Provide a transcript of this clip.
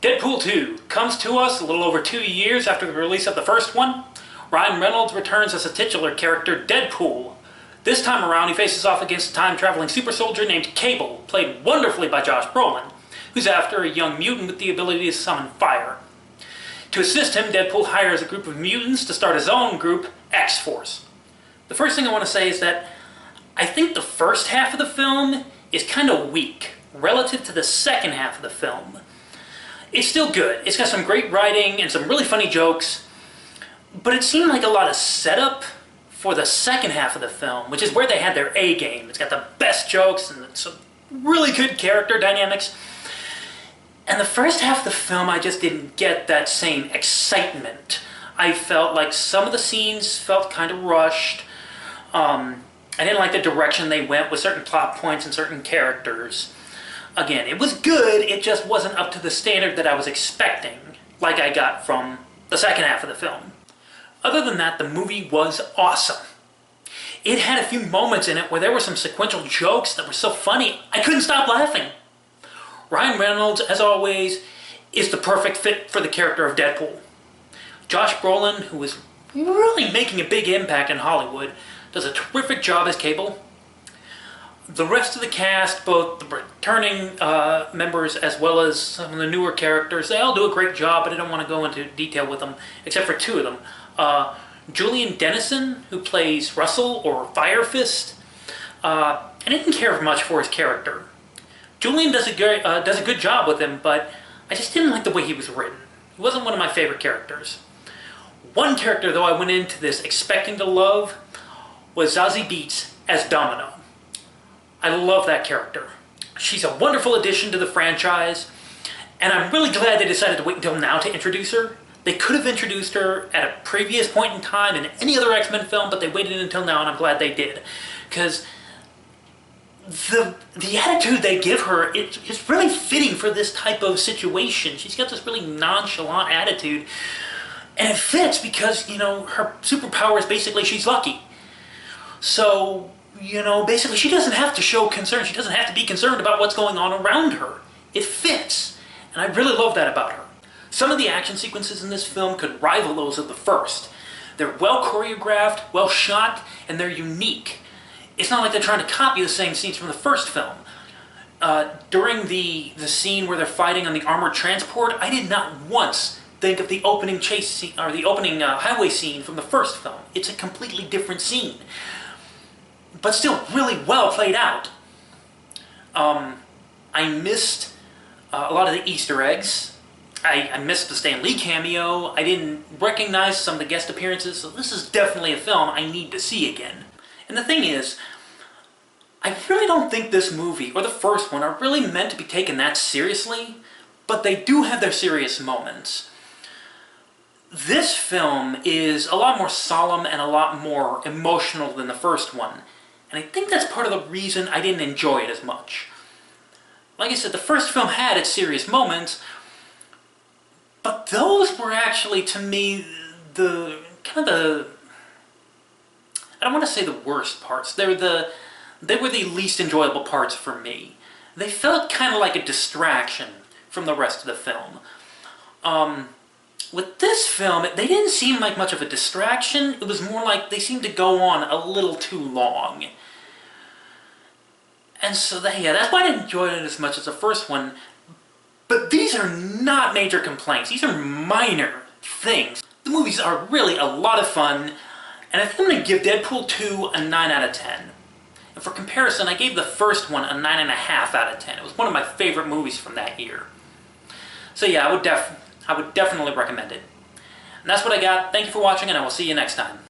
Deadpool 2 comes to us a little over 2 years after the release of the first one. Ryan Reynolds returns as the titular character Deadpool. This time around he faces off against a time-traveling super soldier named Cable, played wonderfully by Josh Brolin, who's after a young mutant with the ability to summon fire. To assist him, Deadpool hires a group of mutants to start his own group, X-Force. The first thing I want to say is that I think the first half of the film is kind of weak relative to the second half of the film. It's still good. It's got some great writing and some really funny jokes, but it seemed like a lot of setup for the second half of the film, which is where they had their A game. It's got the best jokes and some really good character dynamics. And the first half of the film, I just didn't get that same excitement. I felt like some of the scenes felt kind of rushed. I didn't like the direction they went with certain plot points and certain characters. Again, it was good, it just wasn't up to the standard that I was expecting, like I got from the second half of the film. Other than that, the movie was awesome. It had a few moments in it where there were some sequential jokes that were so funny, I couldn't stop laughing. Ryan Reynolds, as always, is the perfect fit for the character of Deadpool. Josh Brolin, who is really making a big impact in Hollywood, does a terrific job as Cable. The rest of the cast, both the returning members as well as some of the newer characters, they all do a great job, but I don't want to go into detail with them, except for two of them. Julian Dennison, who plays Russell, or Fire Fist, I didn't care much for his character. Julian does a good job with him, but I just didn't like the way he was written. He wasn't one of my favorite characters. One character, though, I went into this expecting to love was Zazie Beetz as Domino. I love that character. She's a wonderful addition to the franchise, and I'm really glad they decided to wait until now to introduce her. They could have introduced her at a previous point in time in any other X-Men film, but they waited until now, and I'm glad they did. Because the attitude they give her, it's really fitting for this type of situation. She's got this really nonchalant attitude, and it fits because, you know, her superpower is basically she's lucky. So, you know, basically she doesn't have to show concern. She doesn't have to be concerned about what's going on around her. It fits, and I really love that about her. Some of the action sequences in this film could rival those of the first. They're well choreographed, well shot, and they're unique. It's not like they're trying to copy the same scenes from the first film. During the scene where they're fighting on the armored transport, I did not once think of the opening chase scene, or the opening highway scene from the first film. It's a completely different scene, but still really well played out. I missed a lot of the Easter eggs. I missed the Stan Lee cameo. I didn't recognize some of the guest appearances, so this is definitely a film I need to see again. And the thing is, I really don't think this movie, or the first one, are really meant to be taken that seriously, but they do have their serious moments. This film is a lot more solemn and a lot more emotional than the first one, and I think that's part of the reason I didn't enjoy it as much. Like I said, the first film had its serious moments, but those were actually, to me, I don't want to say the worst parts. They were the least enjoyable parts for me. They felt kind of like a distraction from the rest of the film. With this film, they didn't seem like much of a distraction. It was more like they seemed to go on a little too long. And so, that's why I didn't enjoy it as much as the first one. But these are not major complaints. These are minor things. The movies are really a lot of fun. And I think I'm going to give Deadpool 2 a 9 out of 10. And for comparison, I gave the first one a 9.5 out of 10. It was one of my favorite movies from that year. So yeah, I would definitely recommend it. And that's what I got. Thank you for watching, and I will see you next time.